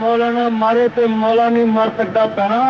मौलाना मारे ते मौला नहीं मर सकता पैना।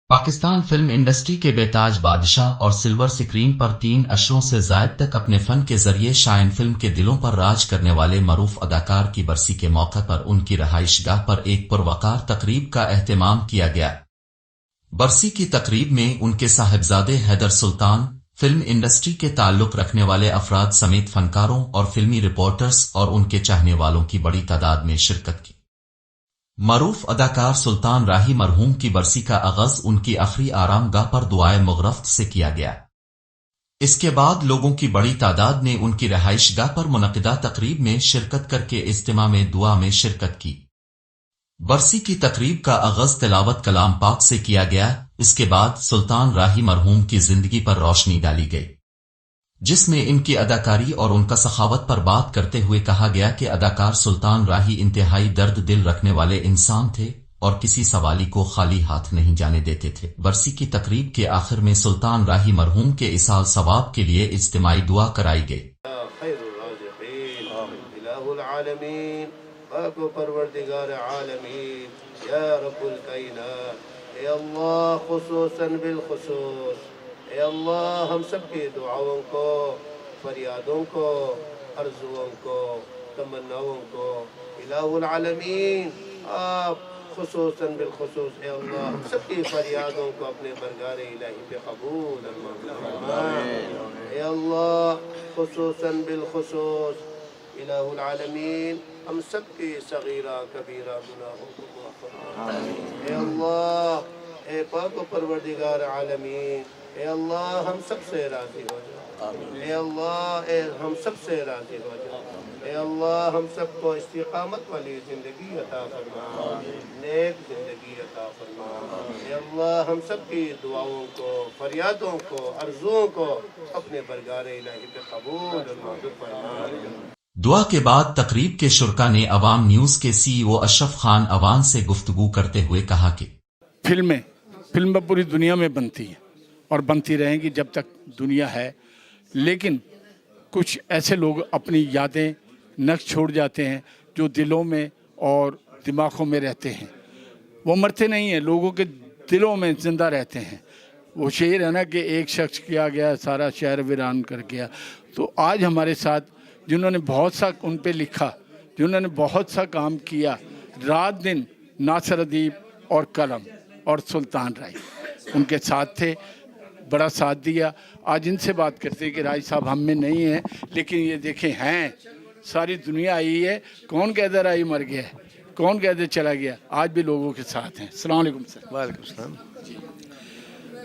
पाकिस्तान फिल्म इंडस्ट्री के बेताज बादशाह और सिल्वर स्क्रीन पर 3 अशरों से जायद तक अपने फन के जरिए शाइन फिल्म के दिलों पर राज करने वाले मरूफ अदाकार की बरसी के मौके पर उनकी रहाइशगाह पर एक पुरवकार तकरीब का एहतमाम किया गया। बरसी की तकरीब में उनके साहिबजादे हैदर सुल्तान, फिल्म इंडस्ट्री के ताल्लुक रखने वाले अफराद समेत फनकारों और फिल्मी रिपोर्टर्स और उनके चाहने वालों की बड़ी तादाद में शिरकत की। मरूफ अदाकार सुल्तान राही मरहूम की बरसी का आगाज उनकी आखिरी आरामगाह पर दुआए मुगरफ्त से किया गया। इसके बाद लोगों की बड़ी तादाद ने उनकी रहाइशगाह पर मुनक़िदा तकरीब में शिरकत करके इज्तिमा में दुआ में शिरकत की। बरसी की तकरीब का आगाज तिलावत कलाम पाक से किया गया। इसके बाद सुल्तान राही मरहूम की जिंदगी पर रोशनी डाली गई, जिसमें इनकी अदाकारी और उनका सखावत पर बात करते हुए कहा गया कि अदाकार सुल्तान राही इंतहाई दर्द दिल रखने वाले इंसान थे और किसी सवाली को खाली हाथ नहीं जाने देते थे। बरसी की तकरीब के आखिर में सुल्तान राही मरहूम के इसाल सवाब के लिए इज्तिमाई दुआ कराई गई। ए अल्लाह हम सब की दुआओं को, फरियादों को, अर्जुओं को, तमन्नाओं को इलाहुल आलमीन आप खुसूसन बिलखुसूस ए अल्लाह हम सब की फरियादों को अपने बरगार इलाही पे कबूल फरमाए। ए अल्लाह खुसूसन बिलखुसूस इलाहुल आलमीन हम सब की सगीरा कबीरा गुनाहों को माफ़ फरमाए। ए अल्लाह ए पाक परवरदिगार आलमीन ए अल्लाह हम सब से राज़ी हो जाओ। ए अल्लाह ए हम सब से राज़ी हो जाओ। ए अल्लाह हम सबको इस्तिक़ामत वाली ज़िंदगी अता फरमा, नेक ज़िंदगी अता फरमा। ए अल्लाह हम सब की दुआओं को, फरियादों को, अर्ज़ुओं को अपने बरगार इलाही पे कबूल और मंजूर फरमा। दुआ के बाद तकरीब के शुरका ने अवाम न्यूज़ के CEO अशरफ खान अवान से गुफ्तगू करते हुए कहा कि फिल्म पूरी दुनिया में बनती है और बनती रहेंगी जब तक दुनिया है, लेकिन कुछ ऐसे लोग अपनी यादें नक्श छोड़ जाते हैं जो दिलों में और दिमागों में रहते हैं। वो मरते नहीं हैं, लोगों के दिलों में ज़िंदा रहते हैं। वो शेर है ना कि एक शख्स किया गया सारा शहर वीरान कर गया। तो आज हमारे साथ जिन्होंने बहुत सा उन पे लिखा, जिन्होंने बहुत सा काम किया रात दिन, नासिर अदीब और कलम और सुल्तान राही उनके साथ थे, बड़ा साथ दिया। आज इनसे बात करते हैं कि राय साहब हम में नहीं हैं, लेकिन ये देखें हैं, सारी दुनिया आई है। कौन कहता राय मर गया है, कौन कहते चला गया, आज भी लोगों के साथ हैं। अस्सलाम वालेकुम सर। वालेकुम सलाम।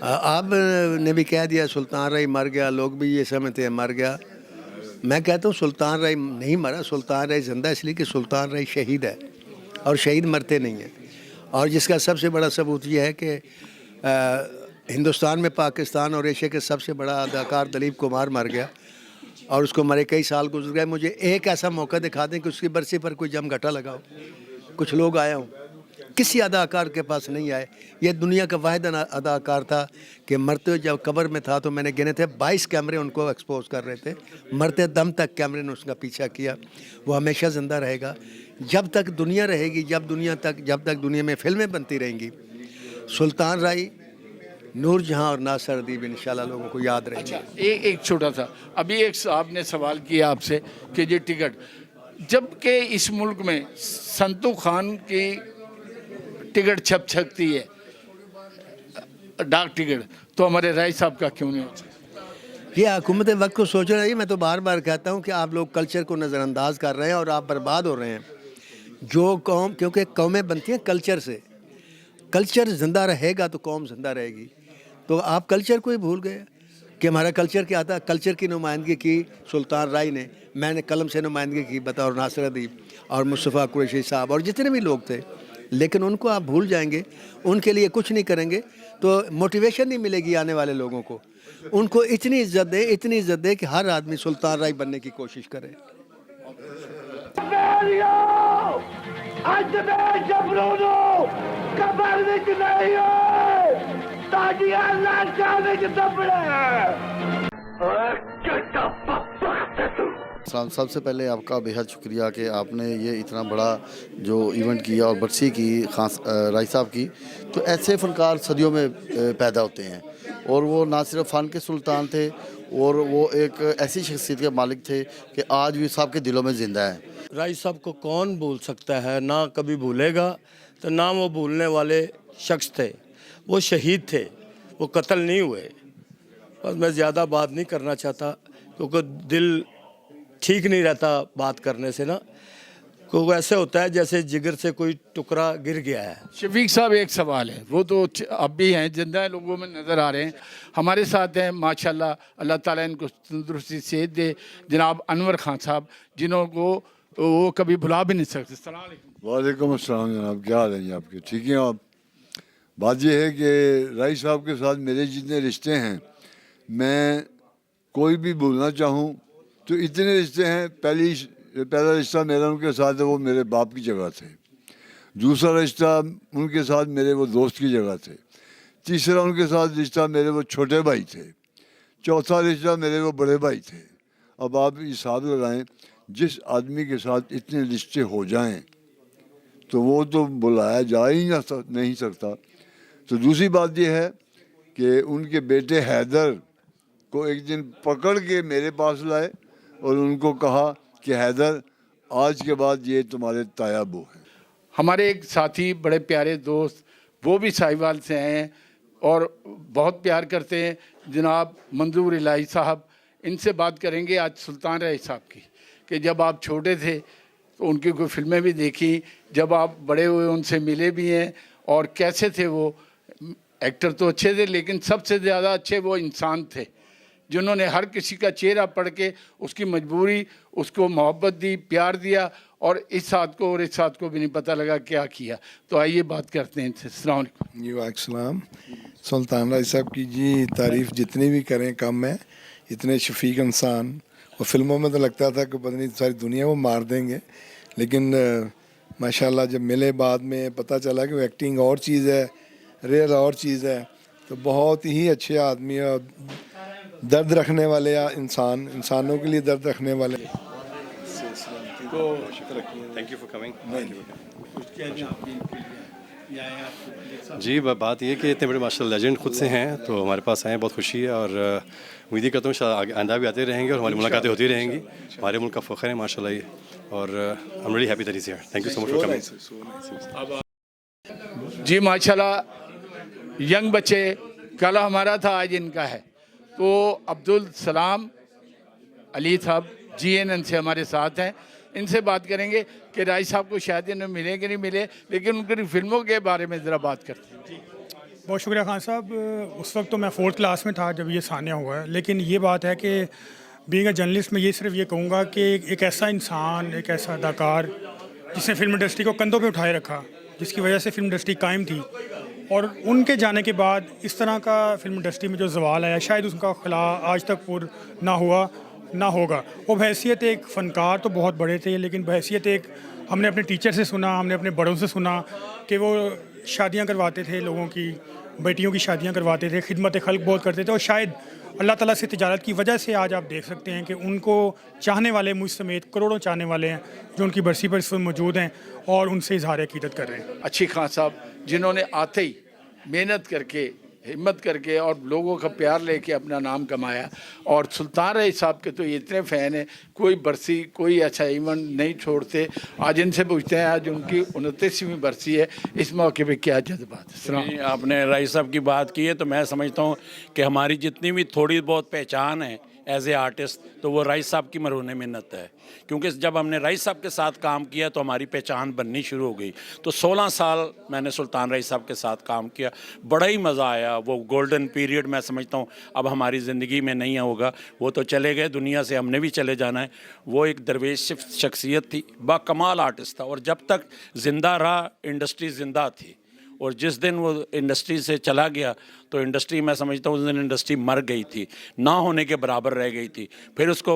आपने भी कह दिया सुल्तान राही मर गया, लोग भी ये समझते हैं मर गया। मैं कहता हूँ सुल्तान राही नहीं मरा, सुल्तान राही जिंदा इसलिए कि सुल्तान राही शहीद है और शहीद मरते नहीं हैं। और जिसका सबसे बड़ा सबूत यह है कि हिंदुस्तान में पाकिस्तान और एशिया के सबसे बड़ा अदाकार दलीप कुमार मर गया और उसको मरे कई साल गुजर गए। मुझे एक ऐसा मौका दिखा दें कि उसकी बरसी पर कोई जम घटा लगाओ, कुछ लोग आए हों, किसी अदाकार के पास नहीं आए। ये दुनिया का वाहिद अदाकार था कि मरते हुए जब कब्र में था तो मैंने गिने थे 22 कैमरे उनको एक्सपोज कर रहे थे, मरते दम तक कैमरे ने उसका पीछा किया। वो हमेशा ज़िंदा रहेगा जब तक दुनिया रहेगी, जब तक दुनिया में फिल्में बनती रहेंगी। सुल्तान राही, नूर जहाँ और नासिर अदीब इंशाल्लाह लोगों को याद रहेंगे। अच्छा, एक छोटा सा, अभी एक साहब ने सवाल किया आपसे कि ये टिकट, जबकि इस मुल्क में संतू खान की टिकट छप सकती है, डाक टिकट, तो हमारे राय साहब का क्यों नहीं होता? ये हुकूमत वक्त को सोच रही है। मैं तो बार बार कहता हूँ कि आप लोग कल्चर को नज़रअंदाज कर रहे हैं और आप बर्बाद हो रहे हैं। जो कौम, क्योंकि कौमें बनती हैं कल्चर से, कल्चर ज़िंदा रहेगा तो कौम ज़िंदा रहेगी। तो आप कल्चर को ही भूल गए कि हमारा कल्चर क्या था। कल्चर की नुमाइंदगी की सुल्तान राही ने, मैंने कलम से नुमाइंदगी की बतौर नासिर अदीब और मुस्तफ़ा कुरैशी साहब और जितने भी लोग थे। लेकिन उनको आप भूल जाएंगे, उनके लिए कुछ नहीं करेंगे तो मोटिवेशन नहीं मिलेगी आने वाले लोगों को। उनको इतनी इज्जत दे कि हर आदमी सुल्तान राही बनने की कोशिश करे। ਅੱਜ ਮੈਂ ਜਬਰੂ ਨੂੰ ਕਬਰ ਵਿੱਚ ਨਹੀਂ ਹੋਏ ਤਾਜੀਆਂ ਲਾਸ਼ਾਂ ਵਿੱਚ ਦੱਬਣਾ ਓਏ ਕਿੱਡਾ ਬਦਬਖਤ ਹੈ ਤੂੰ। सबसे पहले आपका बेहद शुक्रिया कि आपने ये इतना बड़ा जो इवेंट किया और बरसी की खास राय साहब की। तो ऐसे फ़नकार सदियों में पैदा होते हैं और वो ना सिर्फ फ़न के सुल्तान थे और वो एक ऐसी शख्सियत के मालिक थे कि आज भी सब के दिलों में ज़िंदा है। राय साहब को कौन भूल सकता है, ना कभी भूलेगा, तो ना वो भूलने वाले शख्स थे। वो शहीद थे, वो कत्ल नहीं हुए। बस मैं ज़्यादा बात नहीं करना चाहता क्योंकि दिल ठीक नहीं रहता बात करने से ना, क्योंकि ऐसे होता है जैसे जिगर से कोई टुकड़ा गिर गया है। शफीक साहब एक सवाल है, वो तो अब भी हैं, जिंदा लोगों में नज़र आ रहे हैं, हमारे साथ हैं माशाल्लाह, अल्लाह ताला इनको तंदुरुस्ती सेहत दे, जनाब अनवर खान साहब, जिनको वो कभी भुला भी नहीं सकते। अस्सलाम वालेकुम। वालेकुम अस्सलाम जनाब, क्या हाल है जी आपके? ठीक हैं आप? बात यह है कि राय साहब के साथ मेरे जितने रिश्ते हैं, मैं कोई भी बोलना चाहूँ तो इतने रिश्ते हैं। पहला रिश्ता मेरा उनके साथ है, वो मेरे बाप की जगह थे। दूसरा रिश्ता उनके साथ मेरे वो दोस्त की जगह थे। तीसरा उनके साथ रिश्ता मेरे वो छोटे भाई थे। चौथा रिश्ता मेरे वो बड़े भाई थे। अब आप हिसाब लगाएं, जिस आदमी के साथ इतने रिश्ते हो जाएं तो वो तो बुलाया जा ही नहीं सकता। तो दूसरी बात यह है कि उनके बेटे हैदर को एक दिन पकड़ के मेरे पास लाए और उनको कहा कि हैदर, आज के बाद ये तुम्हारे तायाबू हैं। हमारे एक साथी बड़े प्यारे दोस्त, वो भी साहिवाल से आए हैं और बहुत प्यार करते हैं, जनाब मंजूर इलाही साहब। इनसे बात करेंगे आज सुल्तान राय साहब की, कि जब आप छोटे थे तो उनकी कोई फिल्में भी देखी, जब आप बड़े हुए उनसे मिले भी हैं, और कैसे थे वो। एक्टर तो अच्छे थे, लेकिन सबसे ज़्यादा अच्छे वो इंसान थे, जिन्होंने हर किसी का चेहरा पढ़ के उसकी मजबूरी, उसको मोहब्बत दी, प्यार दिया, और इस साथ को और इस साथ को भी नहीं पता लगा क्या किया। तो आइए बात करते हैं इनसे। अस्सलाम वालेकुम। जी वालेकुम। सुल्तान राय साहब की जी तारीफ़ जितनी भी करें कम है। इतने शफीक इंसान, और फिल्मों में तो लगता था कि पता नहीं सारी दुनिया को मार देंगे, लेकिन माशाल्लाह जब मिले बाद में पता चला कि वो एक्टिंग और चीज़ है, रियल और चीज़ है। तो बहुत ही अच्छे आदमी और दर्द रखने वाले इंसान, इंसानों के लिए दर्द रखने वाले। Thank you for coming. जी बात ये कि इतने बड़े माशाल्लाह लेजेंड खुद से हैं, तो हमारे पास आए हैं, बहुत खुशी है। और उम्मीद करता हूँ शायद आइंदा भी आते रहेंगे और हमारी मुलाकातें होती रहेंगी। हमारे मुल्क का फ़ख्र है माशाल्लाह ये, और I am really happy that is here. Thank you so much for coming. जी माशाल्लाह, यंग बच्चे, कल हमारा था, आज इनका है। तो अब्दुल सलाम अली साहब GNN से हमारे साथ हैं, इनसे बात करेंगे कि राय साहब को शायद इन्हें मिले कि नहीं मिले, लेकिन उनकी फिल्मों के बारे में ज़रा बात करते हैं। बहुत शुक्रिया खान साहब। उस वक्त तो मैं 4th क्लास में था जब ये सानिया हुआ है, लेकिन ये बात है कि बीइंग अ जर्नलिस्ट मैं ये सिर्फ ये कहूँगा कि एक ऐसा इंसान, एक ऐसा अदाकार जिसने फिल्म इंडस्ट्री को कंधों पे उठाए रखा, जिसकी वजह से फिल्म इंडस्ट्री कायम थी, और उनके जाने के बाद इस तरह का फिल्म इंडस्ट्री में जो ज़वाल आया, शायद उसका खला आज तक पूर ना हुआ ना होगा। वो बहैसियत एक फ़नकार तो बहुत बड़े थे, लेकिन बहैसियत एक, हमने अपने टीचर से सुना, हमने अपने बड़ों से सुना कि वो शादियां करवाते थे, लोगों की बेटियों की शादियां करवाते थे, खिदमत खल्क बहुत करते थे, और शायद अल्लाह ताला से तिजारत की वजह से आज आप देख सकते हैं कि उनको चाहने वाले, मुझ समेत करोड़ों चाहने वाले हैं जो उनकी बरसी पर इस वक्त मौजूद हैं और उनसे इजहार अकीदत कर रहे हैं। अच्छी खान साहब, जिन्होंने आते ही मेहनत करके, हिम्मत करके और लोगों का प्यार लेके अपना नाम कमाया, और सुल्तान राय साहब के तो इतने फ़ैन हैं, कोई बरसी, कोई अच्छा इवेंट नहीं छोड़ते। आज इनसे पूछते हैं, आज उनकी 29वीं बरसी है, इस मौके पे क्या जज्बात है? आपने राय साहब की बात की है, तो मैं समझता हूँ कि हमारी जितनी भी थोड़ी बहुत पहचान है एज ए आर्टिस्ट, तो वो राय साहब की मरहून मिन्नत है, क्योंकि जब हमने राय साहब के साथ काम किया तो हमारी पहचान बननी शुरू हो गई। तो 16 साल मैंने सुल्तान राय साहब के साथ काम किया, बड़ा ही मज़ा आया। वो गोल्डन पीरियड मैं समझता हूँ अब हमारी ज़िंदगी में नहीं होगा, वो तो चले गए दुनिया से, हमने भी चले जाना है। वो एक दरवेश शख्सियत थी, बाकमाल आर्टिस्ट था, और जब तक ज़िंदा रहा इंडस्ट्री ज़िंदा थी, और जिस दिन वो इंडस्ट्री से चला गया तो इंडस्ट्री, मैं समझता हूँ उस दिन इंडस्ट्री मर गई थी, ना होने के बराबर रह गई थी। फिर उसको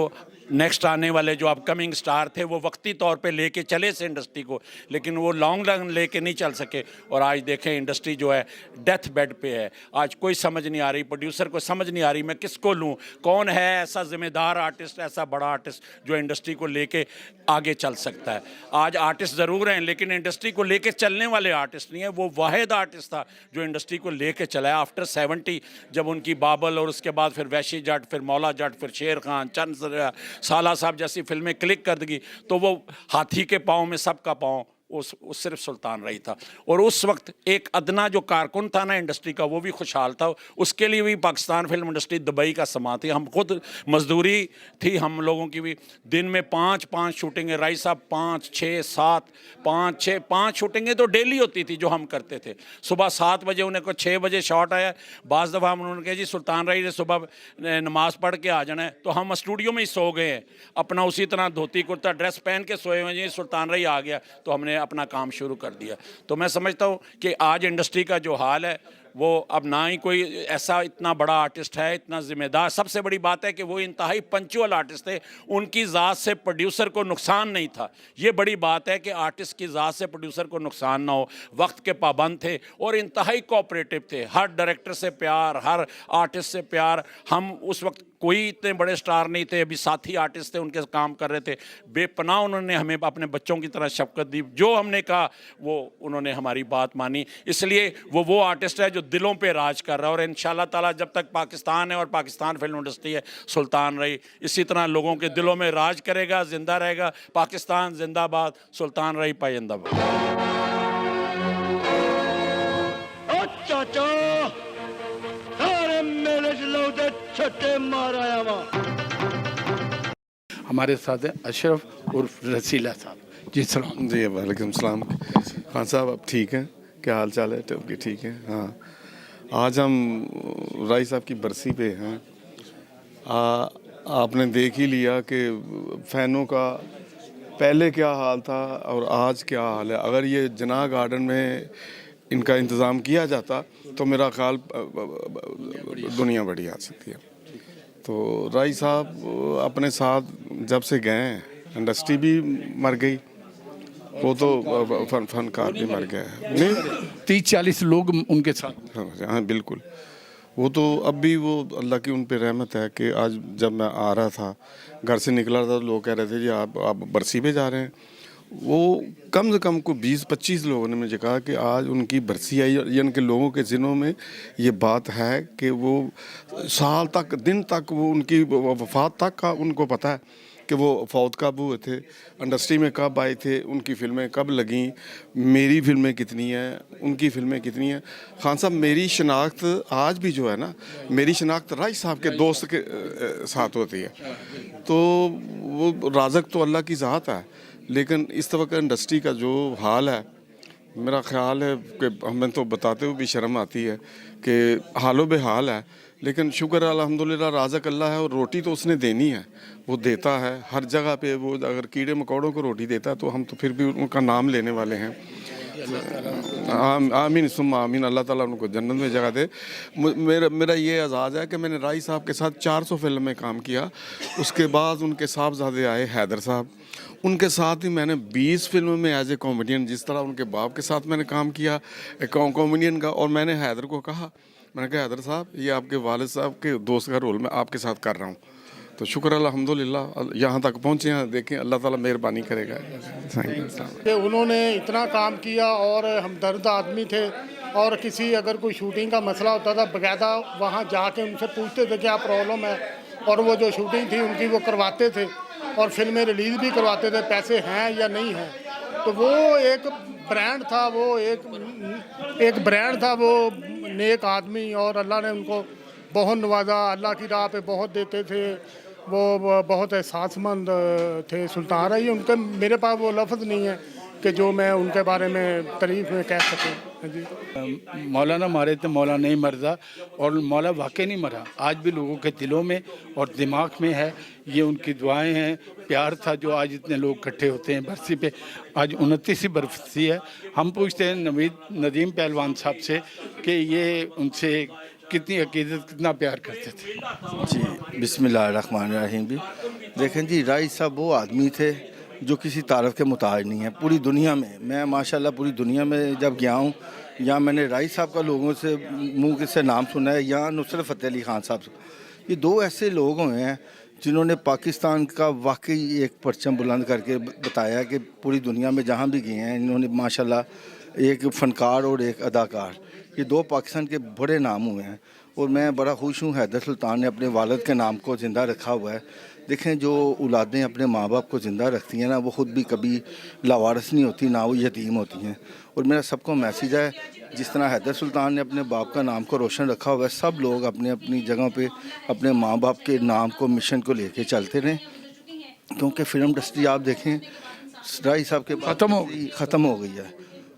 नेक्स्ट आने वाले जो अपकमिंग स्टार थे वो वक्ती तौर पे लेके चले इस इंडस्ट्री को, लेकिन वो लॉन्ग रन लेके नहीं चल सके। और आज देखें इंडस्ट्री जो है डेथ बेड पे है। आज कोई समझ नहीं आ रही, प्रोड्यूसर को समझ नहीं आ रही मैं किसको लूँ, कौन है ऐसा ज़िम्मेदार आर्टिस्ट, ऐसा बड़ा आर्टिस्ट जो इंडस्ट्री को लेके आगे चल सकता है। आज आर्टिस्ट ज़रूर हैं लेकिन इंडस्ट्री को लेके चलने वाले आर्टिस्ट नहीं है। वो वाहिद आर्टिस्ट था जो इंडस्ट्री को लेके चला है। आफ्टर 70 जब उनकी बाबल और उसके बाद फिर वैशी जट, फिर मौला जट, फिर शेर खान, चंद साला साहब जैसी फिल्में क्लिक कर दी तो वो हाथी के पाँव में सबका पाँव उस सिर्फ सुल्तान रही था। और उस वक्त एक अदना जो कारकुन था ना इंडस्ट्री का वो भी खुशहाल था। उसके लिए भी पाकिस्तान फिल्म इंडस्ट्री दुबई का समा थी। हम खुद मजदूरी थी हम लोगों की भी, दिन में 5 शूटिंगें, राई साहब 5, 6, 7, 5 शूटिंगें तो डेली होती थी जो हम करते थे। सुबह 7 बजे उन्हें को 6 बजे शॉट आया, बाज़ दफ़ा उन्होंने कहा जी सुल्तान राई ने सुबह नमाज़ पढ़ के आ जाना है, तो हम स्टूडियो में ही सो गए हैं अपना उसी तरह धोती कुर्ता ड्रेस पहन के सोए हुए जी सुल्तान राई आ गया तो हमने अपना काम शुरू कर दिया। तो मैं समझता हूँ कि आज इंडस्ट्री का जो हाल है वो अब ना ही कोई ऐसा इतना बड़ा आर्टिस्ट है, इतना ज़िम्मेदार। सबसे बड़ी बात है कि वो इंतहाई पंचुअल आर्टिस्ट थे, उनकी ज़ात से प्रोड्यूसर को नुकसान नहीं था। ये बड़ी बात है कि आर्टिस्ट की ज़ात से प्रोड्यूसर को नुकसान ना हो। वक्त के पाबंद थे और इंतहाई कोऑपरेटिव थे, हर डायरेक्टर से प्यार, हर आर्टिस्ट से प्यार। हम उस वक्त कोई इतने बड़े स्टार नहीं थे, अभी साथी आर्टिस्ट थे उनके काम कर रहे थे, बेपनाह उन्होंने हमें अपने बच्चों की तरह शफकत दी। जो हमने कहा वो उन्होंने हमारी बात मानी, इसलिए वो आर्टिस्ट है जो दिलों पे राज कर रहा है। और इंशाल्लाह ताला जब तक पाकिस्तान है और पाकिस्तान फिल्म इंडस्ट्री है, सुल्तान रही इसी तरह लोगों के दिलों में राज करेगा, जिंदा रहेगा। पाकिस्तान जिंदाबाद, सुल्तान रही पाइंदाबाद। चाचा सारे मेले लौटे छट्टे मार आया वहाँ। हमारे साथ है अशरफ उर्फ रसीला साहब। जी सलाम। जी वालेकुम सलाम। खान साहब आप ठीक हैं, क्या हाल चाल है? ठीक है। हाँ, आज हम राई साहब की बरसी पे हैं। आपने देख ही लिया कि फ़ैनों का पहले क्या हाल था और आज क्या हाल है। अगर ये जनाह गार्डन में इनका इंतज़ाम किया जाता तो मेरा ख्याल दुनिया बड़ी आ सकती है। तो राई साहब अपने साथ जब से गए इंडस्ट्री भी मर गई, वो तो फनकार भी मर गए नहीं, 30-40 लोग उनके साथ। हाँ बिल्कुल। वो तो अब भी वो अल्लाह की उन पे रहमत है कि आज जब मैं आ रहा था, घर से निकला था, तो लोग कह रहे थे जी आप बरसी पे जा रहे हैं। वो कम से कम को 20-25 लोगों ने मुझे कहा कि आज उनकी बरसी आई, यानी कि लोगों के ज़िलों में ये बात है कि वो साल तक, दिन तक, वो उनकी वफ़ात तक का उनको पता है कि वो फौत कब हुए थे, इंडस्ट्री में कब आए थे, उनकी फ़िल्में कब लगीं, मेरी फ़िल्में कितनी हैं, उनकी फ़िल्में कितनी हैं। खान साहब मेरी शनाख्त आज भी जो है ना, मेरी शनाख्त राई साहब के दोस्त के साथ होती है। तो वो राज़क तो अल्लाह की ज़ात है, लेकिन इस तरह का इंडस्ट्री का जो हाल है, मेरा ख़्याल है कि हमें तो बताते हुए भी शर्म आती है कि हालो बेहाल है। लेकिन शुक्र अल्हम्दुलिल्लाह राज़क अल्लाह है और रोटी तो उसने देनी है, वो देता है हर जगह पे। वो अगर कीड़े मकोड़ों को रोटी देता है तो हम तो फिर भी उनका नाम लेने वाले हैं। आमीन सुम्मा आमीन, अल्लाह ताला उनको जन्नत में जगह दे। मेरा ये एजाज़ है कि मैंने राई साहब के साथ 400 फिल्म में काम किया। उसके बाद उनके साहबजादे आए हैदर साहब, उनके साथ ही मैंने 20 फिल्मों में एज ए कॉमेडियन, जिस तरह उनके बाप के साथ मैंने काम किया कॉमेडियन का। और मैंने हैदर को कहा, मैंने कहा हैदर साहब ये आपके वालिद साहब के दोस्त का रोल मैं आपके साथ कर रहा हूँ। तो शुक्र अल्हम्दुलिल्लाह यहाँ तक पहुँचे हैं। देखें अल्लाह ताला मेहरबानी करेगा। उन्होंने इतना काम किया और हमदर्द आदमी थे, और किसी अगर कोई शूटिंग का मसला होता था बाकायदा वहाँ जाके उनसे पूछते थे क्या प्रॉब्लम है, और वो जो शूटिंग थी उनकी वो करवाते थे और फिल्में रिलीज़ भी करवाते थे, पैसे हैं या नहीं हैं। तो वो एक ब्रांड था, वो एक ब्रांड था, वो नेक आदमी, और अल्लाह ने उनको बहुत नवाजा। अल्लाह की राह पे बहुत देते थे, वो बहुत एहसासमंद थे सुल्तान रही। उनके मेरे पास वो लफ्ज़ नहीं है कि जो मैं उनके बारे में तारीफ़ में कह सकूँ। जी मौलाना मारे थे, मौला नहीं मरता, और मौला वाकई नहीं मरा, आज भी लोगों के दिलों में और दिमाग में है। ये उनकी दुआएं हैं, प्यार था जो आज इतने लोग इकट्ठे होते हैं बरसी पे। आज 29वीं बरसी है। हम पूछते हैं नदीम पहलवान साहब से कि ये उनसे कितनी अकीदत, कितना प्यार करते थे। जी बिस्मिल्लाहिर्रहमानिर्रहीम। भी देखें जी, राइस साहब वो आदमी थे जो किसी तारीफ के मुताज नहीं है पूरी दुनिया में। मैं माशाल्लाह पूरी दुनिया में जब गया हूँ, यहाँ मैंने राइस साहब का लोगों से मुँह से नाम सुना है, यहाँ नुसरत फ़तेह अली खान साहब। ये दो ऐसे लोग हुए हैं जिन्होंने पाकिस्तान का वाकई एक परचम बुलंद करके बताया कि पूरी दुनिया में जहाँ भी गए हैं इन्होंने माशाल्लाह एक फ़नकार और एक अदाकार, ये दो पाकिस्तान के बड़े नाम हुए हैं। और मैं बड़ा खुश हूँ हैदर सुल्तान ने अपने वालिद के नाम को ज़िंदा रखा हुआ है। देखें, जो औलादें अपने माँ बाप को ज़िंदा रखती हैं ना, वो ख़ुद भी कभी लावारिस नहीं होती, ना वो यतीम होती हैं। और मेरा सबको मैसेज है, जिस तरह हैदर सुल्तान ने अपने बाप का नाम को रोशन रखा हुआ है, सब लोग अपने अपनी जगह पे अपने माँ बाप के नाम को, मिशन को लेके चलते रहें। क्योंकि फ़िल्म इंडस्ट्री आप देखें राइस साहब के ख़त्म हो गई है,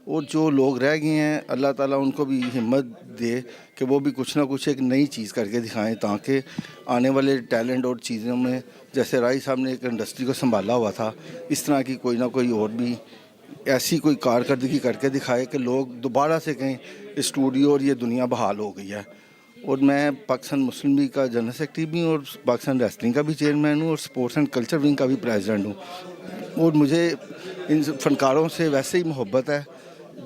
और जो लोग रह गए हैं अल्लाह ताला उनको भी हिम्मत दे कि वो भी कुछ ना कुछ एक नई चीज़ करके दिखाएं, ताकि आने वाले टैलेंट और चीज़ों में, जैसे राइस साहब ने एक इंडस्ट्री को संभाला हुआ था, इस तरह की कोई ना कोई और भी ऐसी कोई कारकर्दगी करके दिखाए कि लोग दोबारा से कहें स्टूडियो और ये दुनिया बहाल हो गई है। और मैं पाकिस्तान मुस्लिम लीग का जनरल सेक्रेटरी भी हूँ, और पाकिस्तान रेसलिंग का भी चेयरमैन हूँ, और स्पोर्ट्स एंड कल्चर विंग का भी प्रेसिडेंट हूँ। और मुझे इन फ़नकारों से वैसे ही मोहब्बत है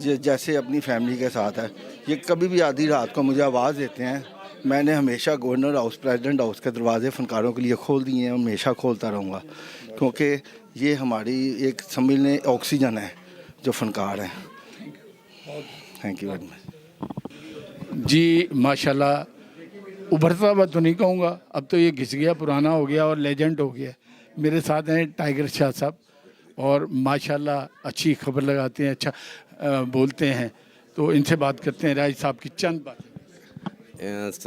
जैसे अपनी फैमिली के साथ है। ये कभी भी आधी रात को मुझे आवाज़ देते हैं, मैंने हमेशा गवर्नर हाउस, प्रेसिडेंट हाउस के दरवाजे फ़नकारों के लिए खोल दिए हैं, हमेशा खोलता रहूँगा, क्योंकि ये हमारी एक समझ लें ऑक्सीजन है जो फ़नकार हैं। थैंक यू वेरी मच जी। माशाल्लाह उभरता हुआ तो नहीं कहूँगा, अब तो ये घिस गया, पुराना हो गया और लेजेंड हो गया। मेरे साथ हैं टाइगर शाह साहब, और माशाल्लाह अच्छी खबर लगाते हैं, अच्छा बोलते हैं। तो इनसे बात करते हैं। राइस साहब की चंद बात।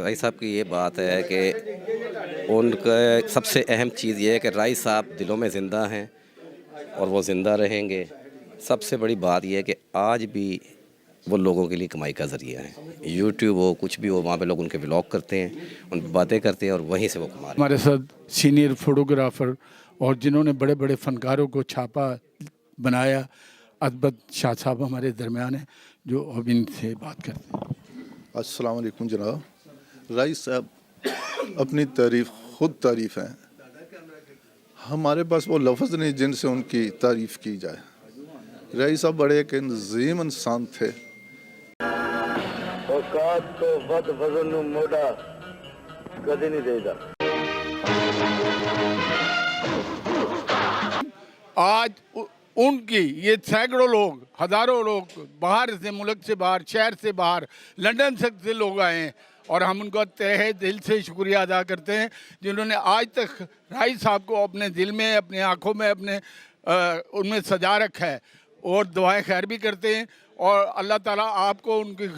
राइस साहब की ये बात है कि उनका सबसे अहम चीज़ ये है कि राइस साहब दिलों में ज़िंदा हैं और वो ज़िंदा रहेंगे। सबसे बड़ी बात ये है कि आज भी वो लोगों के लिए कमाई का ज़रिया है। यूट्यूब हो, कुछ भी हो, वहाँ पे लोग उनके व्लॉग करते हैं, उन पर बातें करते हैं और वहीं से वो कमा रहे हैं। हमारे साथ सीनियर फोटोग्राफ़र और जिन्होंने बड़े बड़े फ़नकारों को छापा बनाया, अदबत शाह साहब हमारे दरमियान हैं, जो अब इनसे बात करते हैं। अस्सलाम वालेकुम जनाब। राइस साहब अपनी तारीफ़ ख़ुद तारीफ़ हैं, हमारे पास वो लफ्ज़ नहीं जिनसे उनकी तारीफ़ की जाए। राइस साहब बड़े एक नज़ीम इंसान थे। औकात को वद वज़न मोड़ा कभी नहीं देगा। आज उनकी ये सैकड़ों लोग, हज़ारों लोग बाहर से, मुल्क से बाहर, शहर से बाहर, लंदन से लोग आए हैं, और हम उनका तहे दिल से शुक्रिया अदा करते हैं जिन्होंने आज तक राइस साहब को अपने दिल में, अपने आँखों में, अपने उनमें सजा रखा है, और दुआएं खैर भी करते हैं। और अल्लाह ताला आपको उनकी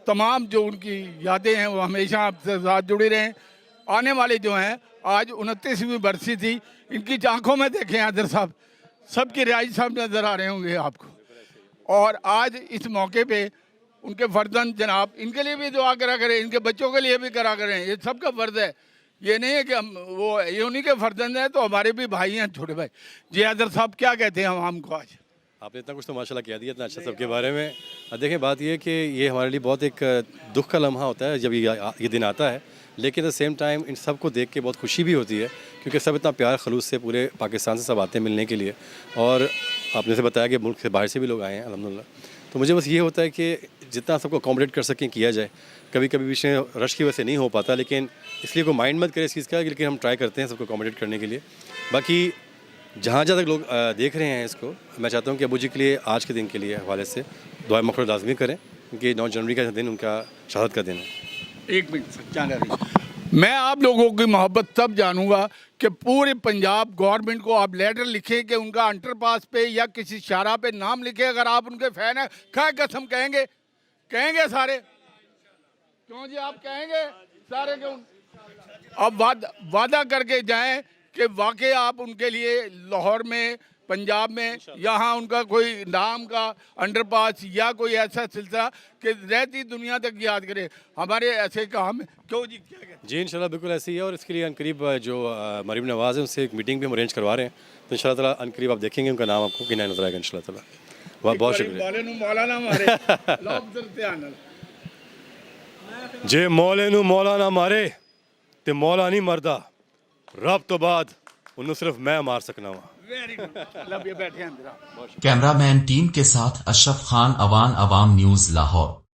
तमाम जो उनकी यादें हैं वो हमेशा आपसे साथ जुड़ी रहें। आने वाले जो हैं, आज 29वीं बरसी थी, इनकी आँखों में देखें हैदर साहब, सबके राइस साहब नज़र आ रहे होंगे आपको। और आज इस मौके पे उनके फर्जंद जनाब, इनके लिए भी दुआ करा करें, इनके बच्चों के लिए भी करा करें, ये सबका फ़र्ज़ है। ये नहीं है कि हम वो ये उन्हीं के फर्जंद हैं, तो हमारे भी भाई हैं, छोटे भाई। जी हैदर साहब क्या कहते हैं हमको आज? आपने इतना कुछ तो माशाल्लाह कह दिया, इतना अच्छा सबके बारे में। देखें, बात ये है कि ये हमारे लिए बहुत एक दुख का लम्हा होता है जब ये दिन आता है, लेकिन at the same time in सब को देख के बहुत खुशी भी होती है, क्योंकि सब इतना प्यार खलूस से पूरे पाकिस्तान से सब आते हैं मिलने के लिए। और आपने से बताया कि मुल्क से बाहर से भी लोग आए हैं अल्हम्दुलिल्लाह। तो मुझे बस ये होता है कि जितना सबको अकोमोडेट कर सकें किया जाए। कभी कभी विषय रश की वजह से नहीं हो पाता, लेकिन इसलिए कोई माइंड मत करे इस चीज़ का, लेकिन हम ट्राई करते हैं सबको अकोमोडेट करने के लिए। बाकी जहाँ जहाँ तक लोग देख रहे हैं इसको, मैं चाहता हूँ कि अबू जी के लिए आज के दिन के लिए हवाले से दुआ मग़फ़िरत लाज़मी करें, क्योंकि 9 जनवरी का दिन उनका शहादत का दिन है। एक मिनट, मैं आप लोगों की मोहब्बत तब जानूंगा कि पूरे पंजाब गवर्नमेंट को आप लेटर लिखें कि उनका अंडरपास पे या किसी शारा पे नाम लिखे। अगर आप उनके फैन हैं, क्या कसम कहेंगे? कहेंगे सारे? क्यों जी, आप कहेंगे सारे? क्यों? अब वादा करके जाएं कि वाकई आप उनके लिए लाहौर में, पंजाब में, यहाँ उनका कोई नाम का अंडरपास या कोई ऐसा सिलसिला कि रहती दुनिया तक याद करे। हमारे ऐसे काम क्यों जी, क्या कहते हैं? जी इंशाल्लाह बिल्कुल ऐसे ही है, और इसके लिए अनकरीब जो मरीम नवाज़ है उनसे एक मीटिंग भी हम अरेंज करवा रहे हैं, तो इंशाल्लाह ताला अनकरीब आप देखेंगे उनका नाम आपको गिना नजर आएगा इंशाल्लाह ताला। बहुत शुक्रिया। जे मौले नू मौला ना मारे ते मौला नहीं मरदा, रब तो बाद انہوں صرف میں مار سکنا ہوا. بیٹھے ہیں. کیمرہ مین ٹیم کے ساتھ اشرف خان، عوام نیوز، لاہور.